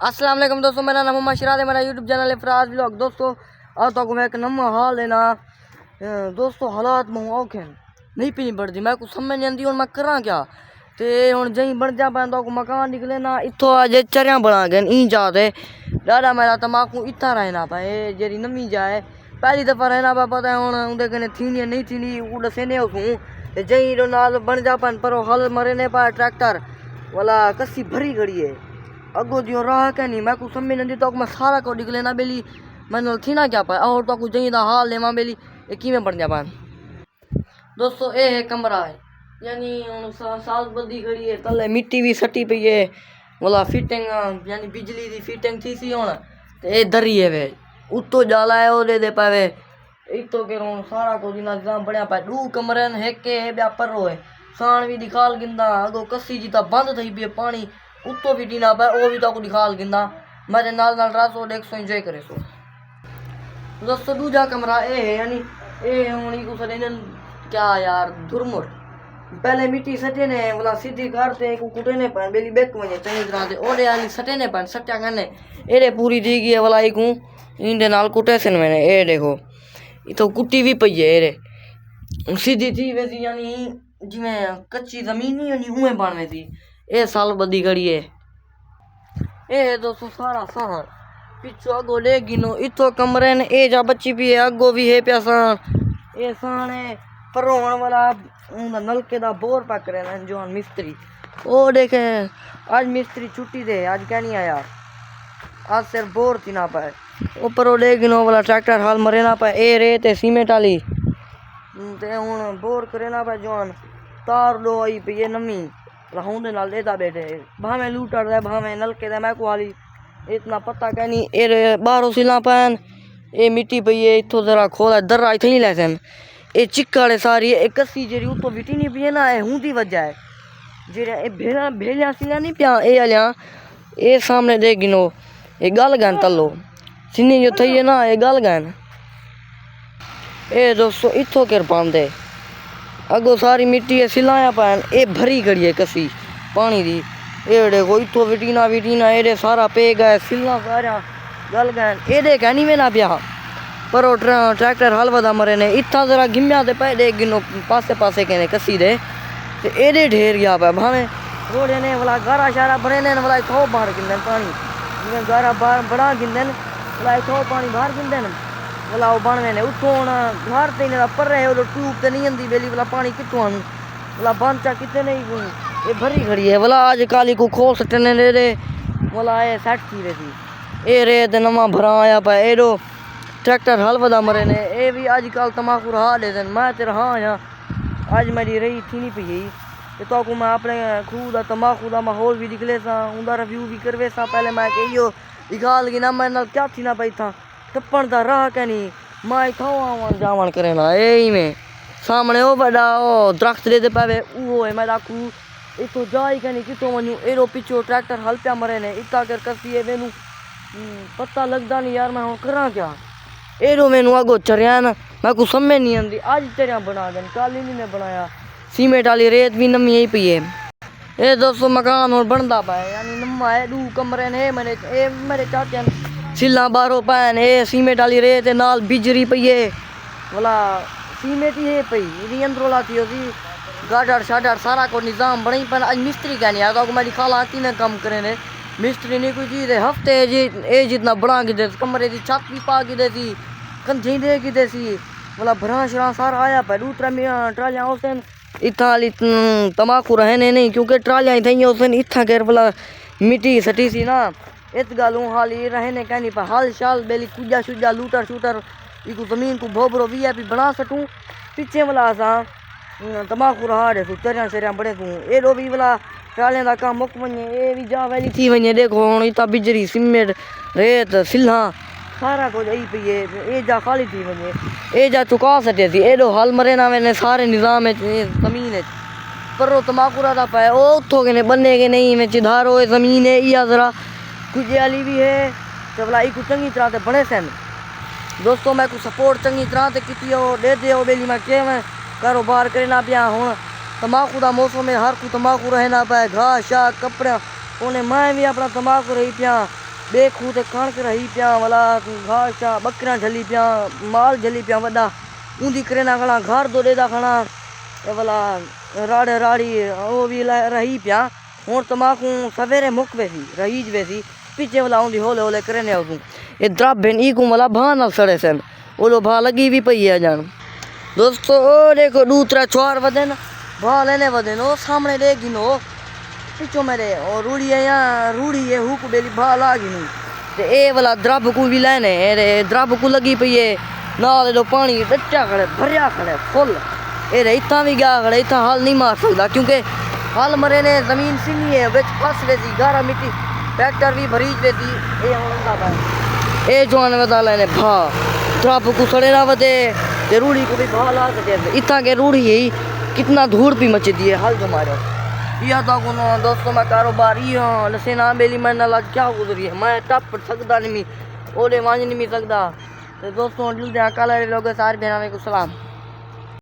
अस्सलाम वालेकुम दोस्तों, मेरा नाम मोहम्मद शिराज है। मेरा यूट्यूब चैनल है फराज व्लॉग। दोस्तों आज तक मैं एक नम्मा हाल है ना दोस्तों, हालात मैं औखे नहीं पीनी पड़ती, मैं कुछ समझ नहीं आती और मैं करा क्या। तो हूँ जहीं बन जा पैदा को मकान निकले ना इतों अज चरिया बना गए ई जाते डाडा मेरा तमाकू इतना रहना पाए जी नमी जाए पहली दफ़ा रहना पा पता हूँ उनके कने थी नहीं थी वो दसेने उसू जहीं नाल बन जा पान पर हल मरे ने पाए ट्रैक्टर वाला कसी भरी खड़ी है अगो जो राह क्या नहीं मैं कुछ समझ नहीं तो मैं सारा को निकले ना बेली मैंने थी ना क्या पाए और तो कुछ जहीं हाल ले मां बेली एक में बन जा पान। दोस्तों ये है कमरा है यानी साल बदी खड़ी है तले मिट्टी भी सटी पई है वाला फिटिंग यानी बिजली की फिटिंग थी सी हूँ तो ये दरी है वे उत्तो जाला है वो दे पावे इतो के सारा कुछ निजाम बढ़िया पाए दू कमरे हेके ब्या पर्रो है साण भी दिखाल गिंदा अगो कसी जी तो बंद थी पी पानी उत्तो भी टीना पाए वो भी तो दिखाल गिंदा मेरे नाल रात सो देख सो इंजॉय करे सो। दोस्तों दूजा कमरा ये है यानी ये हूँ कुछ क्या यार धुरमुर पहले मिट्टी सटे ने बोला सीधी करते कुटे ने पान बेली बेक में चंगी तरह से ओडे यानी सटे ने पान सट्या करने एरे पूरी दी गई है वाला एक हूँ इंडे नाल कुटे से मैंने ये देखो ये तो कुट्टी भी पई है एरे सीधी थी वैसी यानी जिमें कच्ची जमीन नहीं होनी उमें बन में थी ये साल बदी खड़ी है। ये दोस्तों सारा सहन पिछो अगो ले गिनो इतो कमरे ने ए जा बच्ची भी है अगो भी है प्यासान ये साने परोण वाला नलके दा बोर पक रहे ना जो मिस्त्री ओ देखे आज मिस्त्री छुट्टी दे आज क्या नहीं आया आज सिर्फ बोर थी ना पाए ऊपर वो ले गिनो वाला ट्रैक्टर हाल मरे ना पाए ए रेत है सीमेंट वाली ते हूँ बोर करे ना पाए जोन तार लो आई पे ये नमी रहूं दे नाल देता बैठे भावे लूटर दे भावे नलके दे मैं को वाली इतना पता क्या नहीं ए बाहरों सिला पैन ये मिट्टी पई है इतो जरा खोला दर्रा इतनी लैसन ये चिक्कड़ सारी एक कसी जी उतो विटी नहीं पी है ना हूँ वजह है जे भेड़ा भेड़िया सिला नहीं पिया ए अलिया ये सामने देख गिनो ये गल गन तलो सिनी जो थी है ना ये गल गन ए दोस्तों इतो कर पाते अगो सारी मिट्टी है सिलाया पैन ये भरी खड़ी है कसी पानी दी ये देखो इतो विटीना ये सारा पे गए सिला सारा गल गए ये कहनी में ना पिया पर वो ट्रैक्टर हल वदा मरे ने इतना जरा गिम्या दे पे देख गिनो पासे पासे कहने कसी दे एडे ढेर गया पे भावे रोड़े ने वाला गारा शारा बने ने वाला थो बाहर गिंदन पानी जिमें गारा बड़ा गिंदन वाला थो पानी बाहर गिंदन वाला वो बनवे ने उतो घर ते पर रहे वो ट्यूब ते नहीं आती बेली वाला पानी कितों आनू वाला बांचा कितने नहीं ये भरी खड़ी है वाला आज काली को खोल सटने ले रे वाला ये सेट थी रही ये रेत नवा भरा आया पा एडो ट्रैक्टर हल वदा मरे ने ये भी आजकल तमाकू रहा दे दिन मैं तेरा हाँ यहाँ आज मेरी रही थी नहीं पी तो को मैं अपने खूह का तमाकू का माहौल भी निकले सा उनका रिव्यू भी करवे सा पहले मैं कहियो दिखा लगी ना मैं क्या थी ना पाई था टप्पन का राह क्या नहीं मैं था आवन जावन करे ना यही में सामने वो बड़ा ओ दरख्त दे पावे वो है मैं डाकू इतो जाई क्या नहीं कितो वनू एरो पिछो ट्रैक्टर हल पिया मरे ने इतना कर कसी है मैनू पता लगता नहीं यार मैं करा क्या एरो मैनू अगो चरिया ना मैं कुछ समझ नहीं आती आज चरिया बना दें कल ही ने बनाया सीमेंट वाली रेत भी नमी यही पी है। ये दोस्तों मकान और बनता पाए यानी नम्मा है दू कमरे ने मेरे चाचा सिला बारों पैन ये सीमेंट वाली रेत नाल बिजरी पई है वाला सीमेंट ही है पई ये अंदरों थी उसी गाडर शाडर सारा को निज़ाम बनी पर आज मिस्त्री क्या नहीं आता मेरी खाला आती ने काम करे ने मिस्त्री नहीं कोई चीज़ हफ्ते ये जितना बना के दे कमरे की छत भी पा के देती कंधी दे के देसी वाला भरा शरा सारा आया पर दूसरा ट्रालियाँ उस दिन इतना तमाकू रहने नहीं क्योंकि ट्रालियाँ थी उस दिन इतना कर वाला मिट्टी सटी सी ना इत गालू हाल ये रहने क्या नहीं पर हाल शाल बेली कुजा शुजा लूटर शूटर इको जमीन को भोबरो वी आई पी बना सकूँ पीछे वाला सा तमाकू रहा दे चरिया शरिया बड़े तू ये रो भी वाला ट्रालियां का काम मुक वने ये भी जा वैली थी वने देखो हुन इतना बिजरी सीमेंट रेत सिल्हा सारा कुछ यही पी है ये जा खाली थी वने ये जा चुका सटे थी एडो हल मरे ना मैंने सारे निज़ाम है जमीन है पर वो तमाकू रहा पाए ओ उतो के बने के नहीं में चिधारो है जमीन है या जरा कुछ वाली भी है तो भला को चंगी तरह से बने सन। दोस्तों मैं कुछ सपोर्ट चंगी तरह से की दे दे बेली मैं क्या मैं कारोबार करे ना पिया हूँ तमाकू का मौसम में हर को तमाकू रहे ना पाए घास शाह कपड़ा उन्हें मैं भी अपना तमाकू रही पिया बेखू ते कणक रही पिया वाला घास छा बकरियां झली पिया माल झली पिया वॾा ऊंधी करे ना खणा घर दो ॾेदा खणा ए वाला राड़े राड़ी वो भी रही पिया हूँ तो मां को सवेरे मुक वेसी रही वेसी पीछे वाला ऊंधी होले होले करे ने तू ये द्राब बेन ई को वाला भा ना सड़े सन ओलो भा लगी भी पई है जान दोस्तों ओ देखो दूसरा छोर वदन भा लेने वदन ओ सामने देगी नो पिछो मेरे और रूढ़ी है यहाँ रूढ़ी है हुक बेली भा लागी नहीं ते ए वाला द्रब को भी लेने रे द्रब को लगी पई है नाल दो पानी डच्चा खड़े भरिया खड़े फुल ए रे इतना भी गया खड़े इतना हाल नहीं मार सकता क्योंकि हाल मरे ने जमीन सीनी है बिच फस वेसी गारा मिट्टी ट्रैक्टर भी भरीज वेसी ए होंदा भाई ए जवान वदा लेने भा द्रब को सड़े ना वदे ते रूढ़ी को भी भा ला के इतना के रूढ़ी है कितना धूड़ भी मच दी है हाल जो मारो या तो को दोस्तों मैं कारोबारी हूँ लसे ना बेली मैं ना लग क्या गुजरी है मैं टप सकता नहीं ओले मांझ नहीं सकता तो दोस्तों कल लोग सारे भेना को सलाम।